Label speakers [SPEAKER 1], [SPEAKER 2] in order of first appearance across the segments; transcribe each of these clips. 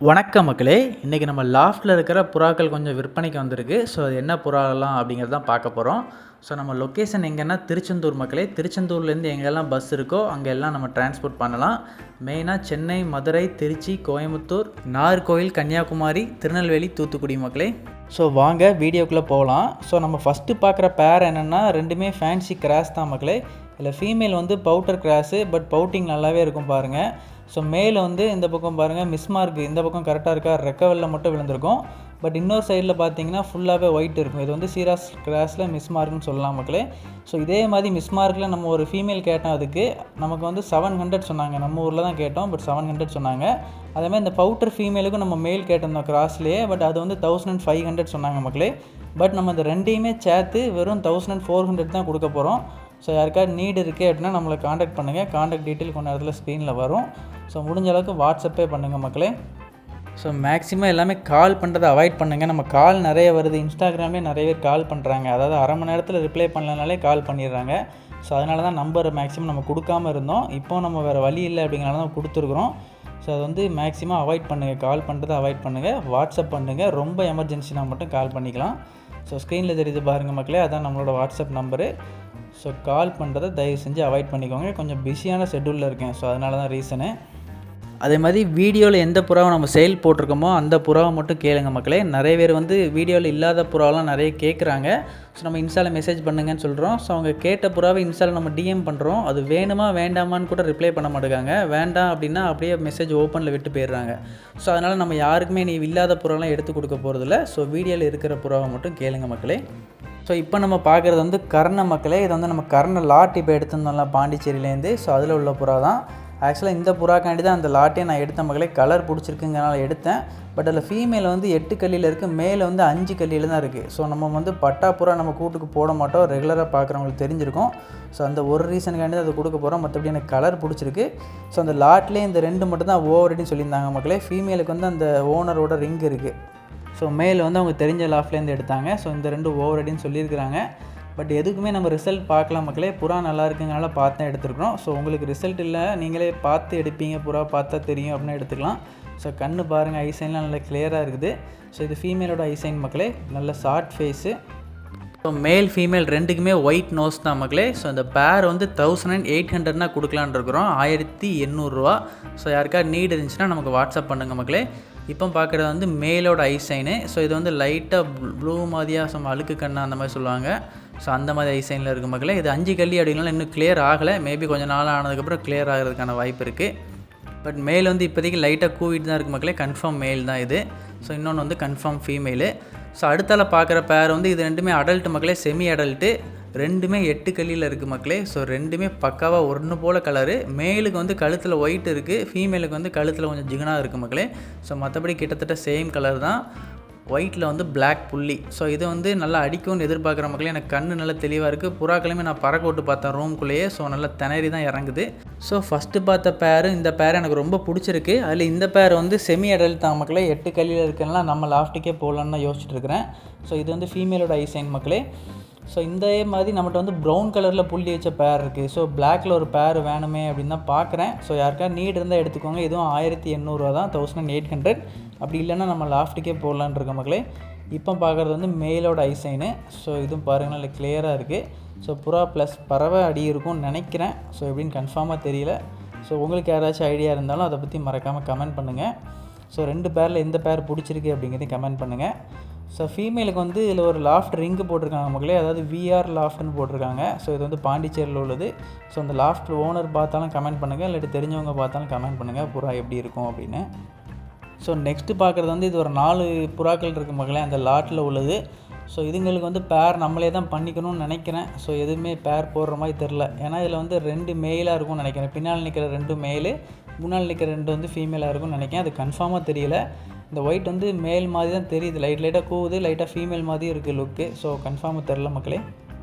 [SPEAKER 1] வணக்கம் மக்களே. இன்றைக்கி நம்ம லாஃப்ட்டில் இருக்கிற புறாக்கள் கொஞ்சம் விற்பனைக்கு வந்திருக்கு. ஸோ அது என்ன புறாலாம் அப்படிங்கிறது தான் பார்க்க போகிறோம். ஸோ நம்ம லொக்கேஷன் எங்கன்னா திருச்செந்தூர் மக்களே. திருச்செந்தூர்லேருந்து எங்கெல்லாம் பஸ் இருக்கோ அங்கெல்லாம் நம்ம டிரான்ஸ்போர்ட் பண்ணலாம். மெயினாக சென்னை, மதுரை, திருச்சி, கோயம்புத்தூர், நாகர்கோவில், கன்னியாகுமரி, திருநெல்வேலி, தூத்துக்குடி மக்களே. ஸோ வாங்க வீடியோக்குள்ளே போகலாம். ஸோ நம்ம ஃபஸ்ட்டு பார்க்குற பேர் என்னென்னா ரெண்டுமே ஃபேன்சி கிராஸ் தான் மக்களே. இதில் ஃபீமேல் வந்து பவுட்டர் கிராஸு, பட் பவுட்டிங் நல்லாவே இருக்கும் பாருங்கள். ஸோ மேலே வந்து இந்த பக்கம் பாருங்கள் மிஸ்மார்க் இந்த பக்கம் கரெக்டாக இருக்கா, ரெக்கவலில் மட்டும் விழுந்திருக்கும். பட் இன்னொரு சைடில் பார்த்தீங்கன்னா ஃபுல்லாகவே ஒயிட் இருக்கும். இது வந்து சீராஸ் கிராஸில் மிஸ்மார்க்னு சொல்லலாம் மக்களே. ஸோ இதே மாதிரி மிஸ்மார்க்கில் நம்ம ஒரு ஃபீமேல் கேட்டோம், அதுக்கு நமக்கு வந்து 700 சொன்னாங்க. நம்ம ஊரில் தான் கேட்டோம், பட் 700 சொன்னாங்க. அதேமாதிரி இந்த பவுட்டர் ஃபீமேலுக்கும் நம்ம மேல் கேட்டிருந்தோம் கிராஸ்லேயே, பட் அது வந்து 1500 சொன்னாங்க மக்களே. பட் நம்ம இந்த ரெண்டையுமே சேர்த்து வெறும் 1400 தான் கொடுக்க போகிறோம். ஸோ யாருக்காவது நீடு இருக்குது அப்படின்னா நம்மளை காண்டாக்ட் பண்ணுங்கள். காண்டாக்ட் டீட்டெயில் கொஞ்சம் நேரத்தில் ஸ்க்ரீனில் வரும். ஸோ முடிஞ்ச அளவுக்கு வாட்ஸ்அப்பே பண்ணுங்கள் மக்களே. ஸோ மேக்ஸிமம் எல்லாமே கால் பண்ணுறதை அவாய்ட் பண்ணுங்கள். நம்ம கால் நிறைய வருது, இன்ஸ்டாகிராம்லேயே நிறைய பேர் கால் பண்ணுறாங்க. அதாவது அரை மணி நேரத்தில் ரிப்ளை பண்ணலனாலே கால் பண்ணிடுறாங்க. ஸோ அதனால தான் நம்பர் மேக்ஸிமம் நம்ம கொடுக்காமல் இருந்தோம். இப்போ நம்ம வேறு வழி இல்லை அப்படிங்கிறனால தான் கொடுத்துருக்குறோம். ஸோ அது வந்து மேக்ஸிமம் அவாய்ட் பண்ணுங்கள், கால் பண்ணுறதை அவாய்ட் பண்ணுங்கள், வாட்ஸ்அப் பண்ணுங்கள். ரொம்ப எமர்ஜென்சினா மட்டும் கால் பண்ணிக்கலாம். ஸோ ஸ்க்ரீனில் தெரியுது பாருங்கள் மக்களே, அதான் நம்மளோட வாட்ஸ்அப் நம்பரு. ஸோ கால் பண்ணுறதை தயவு செஞ்சு அவாய்ட் பண்ணிக்கோங்க. கொஞ்சம் பிஸியான ஷெட்யூலில் இருக்கேன், ஸோ அதனால தான் ரீசனு. அதே மாதிரி வீடியோவில் எந்த புறாவை நம்ம சேல் போட்டிருக்கோமோ அந்த புறாவை மட்டும் கேளுங்க மக்களே. நிறைய பேர் வந்து வீடியோவில் இல்லாத புறாவெலாம் நிறைய கேட்குறாங்க. ஸோ நம்ம இன்ஸ்டாவில் மெசேஜ் பண்ணுங்கன்னு சொல்கிறோம். ஸோ அவங்க கேட்ட புறாவை இன்ஸ்டாவில் நம்ம டிஎம் பண்ணுறோம். அது வேணுமா வேண்டாமான்னு கூட ரிப்ளை பண்ண மாட்டேங்காங்க. வேண்டாம் அப்படின்னா அப்படியே மெசேஜ் ஓப்பனில் விட்டு போயிடுறாங்க. ஸோ அதனால் நம்ம யாருக்குமே நீ இல்லாத புறாவெலாம் எடுத்து கொடுக்க போகிறதில்ல. ஸோ வீடியோவில் இருக்கிற புறாவை மட்டும் கேளுங்க மக்களே. ஸோ இப்போ நம்ம பார்க்குறது வந்து கர்ண மக்களே. இது வந்து நம்ம கர்ண லாட் இப்போ எடுத்திருந்தோம்ல பாண்டிச்சேரியிலேருந்து. ஸோ அதில் உள்ள புறா தான். ஆக்சுவலாக இந்த புறாக்காண்டி தான் அந்த லாட்டே நான் எடுத்த மக்களே. கலர் பிடிச்சிருக்குங்கிறனால எடுத்தேன். பட் அதில் ஃபீமேல் வந்து 8 கல்லியில் இருக்குது, மேலே வந்து 5 கல்லியில் தான் இருக்குது. ஸோ நம்ம வந்து பட்டா புறா நம்ம கூட்டுக்கு போட மாட்டோம், ரெகுலராக பார்க்குறவங்களுக்கு தெரிஞ்சிருக்கும். ஸோ அந்த ஒரு ரீசனுக்காண்டி தான் அதை கொடுக்க போகிறோம். மற்றபடி எனக்கு கலர் பிடிச்சிருக்கு. ஸோ அந்த லாட்லேயே இந்த 2 மட்டும் தான் ஓவரடின்னு சொல்லியிருந்தாங்க மக்களே. ஃபீமேலுக்கு வந்து அந்த ஓனரோட ரிங் இருக்குது. ஸோ மேல் வந்து அவங்க தெரிஞ்ச லாஃப்லேருந்து எடுத்தாங்க. ஸோ இந்த 2 ஓவரடின்னு சொல்லியிருக்கிறாங்க. பட் எதுக்குமே நம்ம ரிசல்ட் பார்க்கலாம் மக்களே. புறா நல்லா இருக்குங்கனால பார்த்து தான் எடுத்துருக்குறோம். ஸோ உங்களுக்கு ரிசல்ட் இல்லை, நீங்களே பார்த்து எடுப்பீங்க, புறா பார்த்தா தெரியும் அப்படின்னு எடுத்துக்கலாம். ஸோ கண்ணு பாருங்கள், ஐசைன்லாம் நல்லா கிளியராக இருக்குது. ஸோ இது ஃபீமேலோட ஐசைன் மக்களே, நல்ல short phase. So male female ரெண்டுக்குமே ஒயிட் நோஸ் தான் மக்களே. ஸோ இந்த பேர் வந்து 1800 கொடுக்கலான்னு இருக்கிறோம், 1800. ஸோ யாருக்காவது நீட் இருந்துச்சுன்னா நமக்கு வாட்ஸ்அப் பண்ணுங்கள் மக்களே. இப்போ பார்க்குறது வந்து மேலோட ஐசைனு. ஸோ இது வந்து லைட்டாக ப்ளூ மாதிரியாக சம் அழுக்கு கண்ணா அந்த மாதிரி சொல்லுவாங்க. ஸோ அந்த மாதிரி ஐசைனில் இருக்க மக்களே. இது 5 கல்லி அப்படின்னாலும் இன்னும் கிளியர் ஆகலை. மேபி கொஞ்சம் நாள் ஆனதுக்கப்புறம் கிளியர் ஆகிறதுக்கான வாய்ப்பு இருக்குது. பட் மேல் வந்து இப்போதைக்கு லைட்டாக கூவிட்டு தான் இருக்குது மக்களே. கன்ஃபார்ம் மேல் தான் இது. ஸோ இன்னொன்று வந்து கன்ஃபார்ம் ஃபீமேலு. ஸோ அடுத்தால பார்க்குற பேர் வந்து இது ரெண்டுமே அடல்ட் மக்களே, செமி அடல்ட்டு. ரெண்டுமே 8 கல்லியில் இருக்குது மக்களே. ஸோ ரெண்டுமே பக்காவாக ஒன்று போல் கலரு. மேலுக்கு வந்து கழுத்தில் ஒயிட் இருக்குது, ஃபீமேலுக்கு வந்து கழுத்தில் கொஞ்சம் ஜிகனாக இருக்குது மக்களே. ஸோ மற்றபடி கிட்டத்தட்ட சேம் கலர் தான். ஒயிட்டில் வந்து பிளாக் புள்ளி. ஸோ இது வந்து நல்லா அடிக்கும்னு எதிர்பார்க்குற மக்களே. எனக்கு கண்ணு நல்லா தெளிவாக இருக்குது. புறாக்கிழமை நான் பறக்க விட்டு பார்த்தேன் ரூம்குள்ளேயே. ஸோ நல்லா திணறி தான் இறங்குது. ஸோ ஃபஸ்ட்டு பார்த்த பேர் இந்த பேர் எனக்கு ரொம்ப பிடிச்சிருக்கு. அதில் இந்த பேர் வந்து செமி அடல்ட் தான் மக்களே. 8 கல்லியில் இருக்குன்னா நம்ம லாஃப்ட்டுக்கே போகலான்னு தான் யோசிச்சுட்டு இருக்கிறேன். ஸோ இது வந்து ஃபீமேலோட ஐசைன் மக்களே. ஸோ இந்த மாதிரி நம்மகிட்ட வந்து ப்ரௌன் கலரில் புள்ளி வச்ச பேர் இருக்குது. ஸோ பிளாக்கில் ஒரு பேர் வேணுமே அப்படின்னு தான் பார்க்குறேன். ஸோ யாருக்காவது நீட் இருந்தால் எடுத்துக்கோங்க. இதுவும் 1800 தான், 1800. அப்படி இல்லைன்னா நம்ம லாஃப்ட்டுக்கே போடலான்னு இருக்க மக்களே. இப்போ பார்க்குறது வந்து மேலோட ஐசைனு. ஸோ இதுவும் பாருங்கள் நல்லா கிளியராக இருக்குது. ஸோ புறா ப்ளஸ் பறவை அடி இருக்கும்னு நினைக்கிறேன். ஸோ எப்படின்னு கன்ஃபார்மாக தெரியல. ஸோ உங்களுக்கு யாராச்சும் ஐடியா இருந்தாலும் அதை பற்றி மறக்காமல் கமெண்ட் பண்ணுங்கள். ஸோ 2 பேரில் எந்த பேர் பிடிச்சிருக்கு அப்படிங்கிறதையும் கமெண்ட் பண்ணுங்கள். ஸோ ஃபீமேலுக்கு வந்து இதில் ஒரு லாஃப்ட் ரிங்கு போட்டிருக்காங்க மக்களே, அதாவது விஆர் லாஃப்ட்னு போட்டிருக்காங்க. ஸோ இது வந்து பாண்டிச்சேரியில் உள்ளது. ஸோ அந்த லாஃப்ட் ஓனர் பார்த்தாலும் கமெண்ட் பண்ணுங்கள், இல்லாட்டி தெரிஞ்சவங்க பார்த்தாலும் கமெண்ட் பண்ணுங்கள் புறா எப்படி இருக்கும் அப்படின்னு. ஸோ நெக்ஸ்ட்டு பார்க்குறது வந்து இது ஒரு 4 புறாக்கள் இருக்குது மக்களே அந்த லாட்டில் உள்ளது. ஸோ இதுங்களுக்கு வந்து பேர் நம்மளே தான் பண்ணிக்கணும்னு நினைக்கிறேன். ஸோ எதுவுமே பேர் போடுற மாதிரி தெரில. ஏன்னா இதில் வந்து 2 மேலாக இருக்கும்னு நினைக்கிறேன். பின்னால் நிற்கிற 2 மேலு, முன்னால் நிற்கிற 2 வந்து ஃபீமேலாக இருக்கும்னு நினைக்கிறேன். அது கன்ஃபார்மாக தெரியல. இந்த ஒயிட் வந்து மேல் மாதிரி தான் தெரியுது, லைட்டாக கூவுது, லைட்டாக ஃபீமேல் மாதிரி இருக்குது லுக்கு. ஸோ கன்ஃபார்மாக தெரில மக்களே.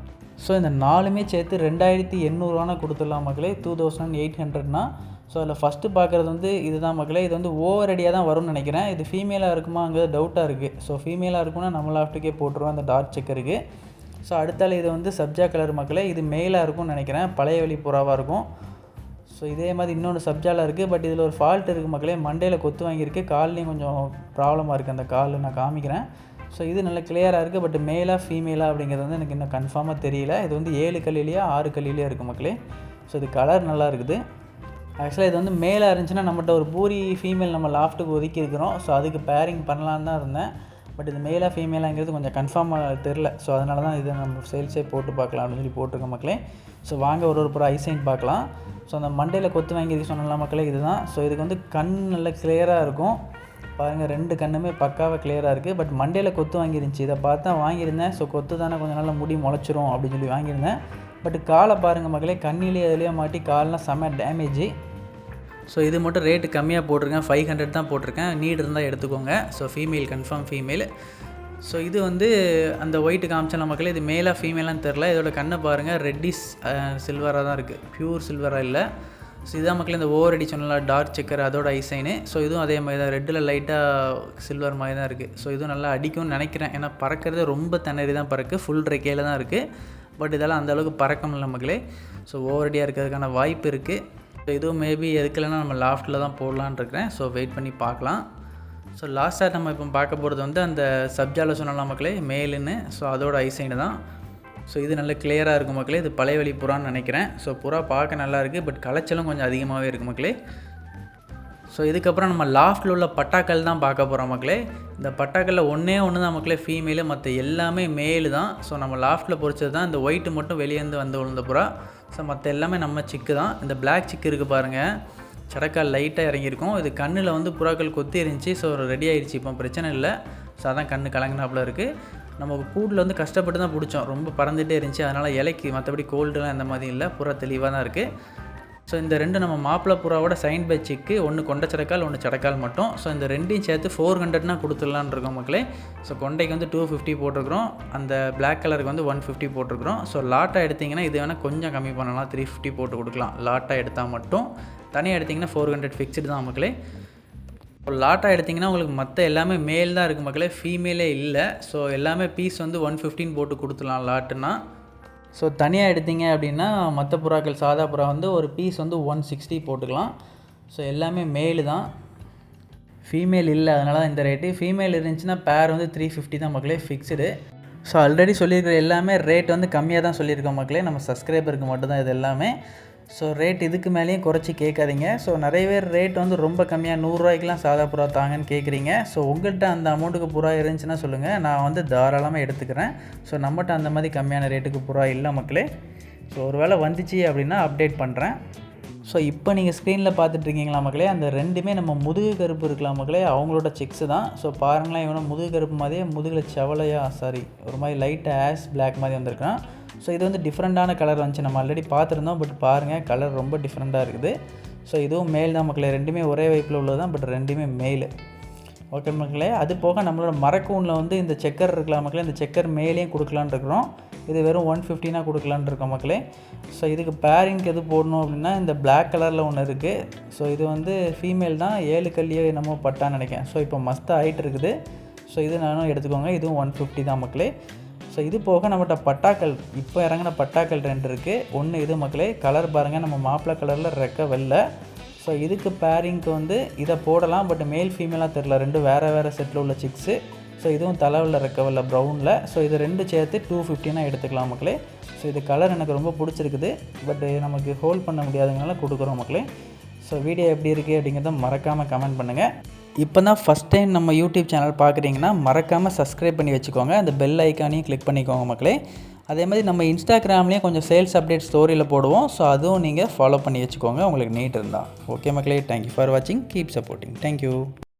[SPEAKER 1] ஸோ இந்த 4மே சேர்த்து 2800 கொடுத்துடலாம் மக்களே. 2800னா. ஸோ அதில் ஃபஸ்ட்டு பார்க்குறது வந்து இதுதான் மக்களே. இது வந்து ஓவரடியாக தான் வரும்னு நினைக்கிறேன். இது ஃபீமேலாக இருக்குமாங்கிறது டவுட்டாக இருக்குது. ஸோ ஃபீமேலாக இருக்குன்னா நம்ம லாஃப்ட்டுக்கே போட்டுருவோம் அந்த டார்க் செக்கருக்கு. ஸோ அடுத்தால இது வந்து சப்ஜா கலர் மக்களே. இது மேலாக இருக்கும்னு நினைக்கிறேன், பழைய வழி புறாவாக இருக்கும். ஸோ இதே மாதிரி இன்னொன்று சப்ஜாலாக இருக்குது. பட் இதில் ஒரு ஃபால்ட் இருக்குது மக்களே. மண்டையில் கொத்து வாங்கியிருக்கு, கால்லையும் கொஞ்சம் ப்ராப்ளமாக இருக்குது. அந்த கால் நான் காமிக்கிறேன். ஸோ இது நல்ல கிளியராக இருக்குது. பட் மேலா ஃபீமேலா அப்படிங்கிறது வந்து எனக்கு இன்னும் கன்ஃபார்மாக தெரியல. இது வந்து 7 கல்லிலையா 6 கல்லிலையா இருக்குது மக்களே. ஸோ இது கலர் நல்லா இருக்குது. ஆக்சுவலாக இது வந்து மேலாக இருந்துச்சுன்னா நம்மகிட்ட ஒரு பூரி ஃபீமேல் நம்ம லாஃப்ட்டுக்கு ஒதுக்கி இருக்கிறோம். ஸோ அதுக்கு பேரிங் பண்ணலான்னு தான் இருந்தேன். பட் இது மேலாக ஃபீமேலாங்கிறது கொஞ்சம் கன்ஃபார்மாக தெரில. ஸோ அதனால தான் இதை நம்ம சேல்ஸே போட்டு பார்க்கலாம் அப்படின்னு சொல்லி போட்டிருக்கோம் மக்களே. ஸோ வாங்க ஒரு புறா ஐசைன் பார்க்கலாம். ஸோ அந்த மண்டையில் கொத்து வாங்கியிருக்கு சொன்னலாம் மக்களே, இதுதான். ஸோ இதுக்கு வந்து கண் நல்ல கிளியராக இருக்கும். பாருங்கள், 2 கண்ணுமே பக்காவாக கிளியராக இருக்குது. பட் மண்டையில் கொத்து வாங்கிருந்துச்சு. இதை பார்த்து தான் வாங்கியிருந்தேன். ஸோ கொத்து தானே கொஞ்சம் நாள் முடி முளைச்சிரும் அப்படின்னு சொல்லி வாங்கியிருந்தேன். பட் காலை பாருங்கள் மக்களே, கண்ணிலே அதுலேயே மாட்டி கால்லாம் செம்ம டேமேஜ். ஸோ இது மட்டும் ரேட்டு கம்மியாக போட்டிருக்கேன், 500 தான் போட்டிருக்கேன். நீட் இருந்தால் எடுத்துக்கோங்க. So female, confirm female. So இது வந்து அந்த ஒயிட்டு காமிச்சல மக்களே, இது மேலாக ஃபீமேலான்னு தெரில. இதோட கண்ணை பாருங்கள், ரெட்டிஸ் சில்வராக தான் இருக்குது, பியூர் சில்வராக இல்லை. ஸோ இதான் மக்களே இந்த ஓவர் அடி சொன்னல டார்க் செக்கர், அதோட ஐசைனு. ஸோ இதுவும் அதே மாதிரி தான், ரெட்டில் லைட்டாக சில்வர் மாதிரி தான் இருக்குது. ஸோ இதுவும் நல்லா அடிக்கும்னு நினைக்கிறேன். ஏன்னா பறக்கிறது ரொம்ப திணறி தான் பறக்கு, ஃபுல் ரெக்கையில் தான் இருக்குது. பட் இதெல்லாம் அந்தளவுக்கு பறக்கம் இல்லை மக்களே. ஸோ ஓவர் அடியாக இருக்கிறதுக்கான வாய்ப்பு இருக்குது. ஸோ இதுவும் மேபி எதுக்கலைன்னா நம்ம லாஃப்ட்டில் தான் போடலான்னு இருக்கிறேன். ஸோ வெயிட் பண்ணி பார்க்கலாம். ஸோ லாஸ்ட்டாக நம்ம இப்போ பார்க்க போகிறது வந்து அந்த சப்ஜாவில் சொன்னலாம் மக்களே, மேலுன்னு. ஸோ அதோட ஐசைனு தான். ஸோ இது நல்ல கிளியராக இருக்கும் மக்களே. இது பழைய வழி புறான்னு நினைக்கிறேன். ஸோ புறா பார்க்க நல்லா இருக்குது. பட் களைச்சலும் கொஞ்சம் அதிகமாகவே இருக்குது மக்களே. ஸோ இதுக்கப்புறம் நம்ம லாஃப்ட்டில் உள்ள பட்டாக்கள் தான் பார்க்க போகிறோம் மக்களே. இந்த பட்டாக்களில் ஒன்றே தான் மக்களே ஃபீமேலு, மற்ற எல்லாமே மேலு தான். ஸோ நம்ம லாஃப்ட்டில் பொறிச்சது தான். இந்த ஒயிட்டு மட்டும் வெளியேந்து வந்து விழுந்த புறா. ஸோ மற்ற எல்லாமே நம்ம சிக்கு தான். இந்த பிளாக் சிக்கு இருக்குது பாருங்கள், சடக்கால் லைட்டாக இறங்கியிருக்கும். இது கண்ணில் வந்து புறாக்கள் கொத்தி இருந்துச்சு. ஸோ ரெடி ஆகிடுச்சு, இப்போ பிரச்சனை இல்லை. ஸோ அதான் கண்ணு கலங்கினாப்பில் இருக்குது. நம்ம கூட்டில் வந்து கஷ்டப்பட்டு தான் பிடிச்சோம், ரொம்ப பறந்துகிட்டே இருந்துச்சு. அதனால் இலைக்கு மற்றபடி கோல்டுலாம் எந்த மாதிரி இல்லை, புறா தெளிவாக தான் இருக்குது. ஸோ இந்த 2 நம்ம மாப்பிள்ளை புறாவோட சைன் பை சிக்கு, ஒன்று கொண்டை சடக்கால், ஒன்று சடக்கால் மட்டும். ஸோ இந்த 2ஐயும் சேர்த்து 400னா கொடுத்துடலான்னு இருக்கோம் மக்களே. ஸோ கொண்டைக்கு வந்து 250 போட்டிருக்கிறோம், அந்த பிளாக் கலருக்கு வந்து 150 போட்டிருக்கிறோம். ஸோ லாட்டாக எடுத்திங்கன்னா இது வேணால் கொஞ்சம் கம்மி பண்ணலாம், 350 போட்டு கொடுக்கலாம் லாட்டாக எடுத்தால் மட்டும். தனியாக எடுத்திங்கன்னா 400 ஃபிக்ஸ்டு தான் மக்களே. இப்போ லாட்டாக எடுத்திங்கன்னா உங்களுக்கு மற்ற எல்லாமே மேல் தான் இருக்குது மக்களே, ஃபீமேலே இல்லை. ஸோ எல்லாமே பீஸ் வந்து 115 போட்டு கொடுத்துலாம் லாட்டுன்னா. ஸோ தனியாக எடுத்திங்க அப்படின்னா மற்ற புறாக்கள் சாதா புறா வந்து ஒரு பீஸ் வந்து 160 போட்டுக்கலாம். ஸோ எல்லாமே மேலு தான், ஃபீமேல் இல்லை. அதனால தான் இந்த ரேட்டு. ஃபீமேல் இருந்துச்சுன்னா பேர் வந்து 350 தான் மக்களே, ஃபிக்ஸ்டு. ஸோ ஆல்ரெடி சொல்லியிருக்கிற எல்லாமே ரேட் வந்து கம்மியாக தான் சொல்லியிருக்கோம் மக்களே, நம்ம சப்ஸ்கிரைபருக்கு மட்டும்தான் இது எல்லாமே. ஸோ ரேட் இதுக்கு மேலேயும் குறைச்சி கேட்காதீங்க. ஸோ நிறைய பேர் ரேட் வந்து ரொம்ப கம்மியாக 100 ரூபாய்க்குலாம் சாதா புறா தாங்கன்னு கேட்குறீங்க. ஸோ உங்கள்கிட்ட அந்த அமௌண்ட்டுக்கு புறா இருந்துச்சுன்னா சொல்லுங்கள், நான் வந்து தாராளமாக எடுத்துக்கிறேன். ஸோ நம்மகிட்ட அந்த மாதிரி கம்மியான ரேட்டுக்கு புறா இல்லை மக்களே. ஸோ ஒரு வேளை வந்துச்சு அப்படின்னா அப்டேட் பண்ணுறேன். ஸோ இப்போ நீங்கள் ஸ்க்ரீனில் பார்த்துட்ருக்கீங்களா மக்களே, அந்த 2மே நம்ம முதுகு கருப்பு இருக்கலாம் மக்களே, அவங்களோட செக்ஸு தான். ஸோ பாருங்களேன், இவனை முதுகு கருப்பு மாதிரியே முதுகில் ஒரு மாதிரி லைட்டாக ஆஷ் பிளாக் மாதிரி வந்திருக்கான். ஸோ இது வந்து டிஃப்ரெண்ட்டான கலர் வந்துச்சு, நம்ம ஆல்ரெடி பார்த்துருந்தோம். பட் பாருங்கள், கலர் ரொம்ப டிஃப்ரெண்ட்டாக இருக்குது. ஸோ இதுவும் மேல் தான் மக்களே, 2மே ஒரே வைப்பில் உள்ளது தான். பட் 2மே மேலு. ஓகே மக்களே. அது போக நம்மளோட மரக்கூனில் வந்து இந்த செக்கர் இருக்கலாம் மக்களே, இந்த செக்கர் மேலேயும் கொடுக்கலான்னு இருக்கிறோம். இது வெறும் 150னா கொடுக்கலான்னு இருக்கோம் மக்களே. ஸோ இதுக்கு பேரிங்க்கு எது போடணும் அப்படின்னா இந்த பிளாக் கலரில் ஒன்று இருக்குது. ஸோ இது வந்து ஃபீமேல் தான், 7 கல்லியோ என்னமோ பட்டான்னு நினைக்கிறேன். ஸோ இப்போ மஸ்தாக ஆகிட்டு இருக்குது. ஸோ இது நானும் எடுத்துக்கோங்க, இதுவும் 150 தான் மக்களே. ஸோ இது போக நம்மகிட்ட பட்டாக்கள், இப்போ இறங்கின பட்டாக்கள் 2 இருக்குது. ஒன்று இது மக்களே, கலர் பாருங்கள், நம்ம மாப்பிள்ளை கலரில் ரெக்க வெள்ளை. ஸோ இதுக்கு பேரிங்க்கு வந்து இதை போடலாம். பட் மேல் ஃபீமேலாக தெரில, 2 வேறு செட்டில் உள்ள சிக்ஸு. ஸோ இதுவும் தலைவில் ரெக்கவல்ல ப்ரௌனில். ஸோ இது 2 சேர்த்து 250னா எடுத்துக்கலாம் மக்களே. ஸோ இது கலர் எனக்கு ரொம்ப பிடிச்சிருக்குது. பட் நமக்கு ஹோல்ட் பண்ண முடியாததுனால கொடுக்குறோம் மக்களே. ஸோ வீடியோ எப்படி இருக்குது அப்படிங்கிறத மறக்காமல் கமெண்ட் பண்ணுங்கள். இப்போ தான் ஃபஸ்ட் டைம் நம்ம யூடியூப் சேனல் பார்க்குறீங்கன்னா மறக்காமல் சப்ஸ்கிரைப் பண்ணி வச்சுக்கோங்க, அந்த பெல் ஐக்கானையும் கிளிக் பண்ணிக்கோங்க மக்களே. அதே மாதிரி நம்ம இன்ஸ்டாகிராம்லேயும் கொஞ்சம் சேல்ஸ் அப்டேட் ஸ்டோரியில் போடுவோம். ஸோ அதுவும் நீங்கள் ஃபாலோ பண்ணி வச்சுக்கோங்க உங்களுக்கு நீட் இருந்தால். ஓகே மக்களே, தேங்க்யூ ஃபார் வாட்சிங், கீப் சப்போர்ட்டிங், தேங்க்யூ.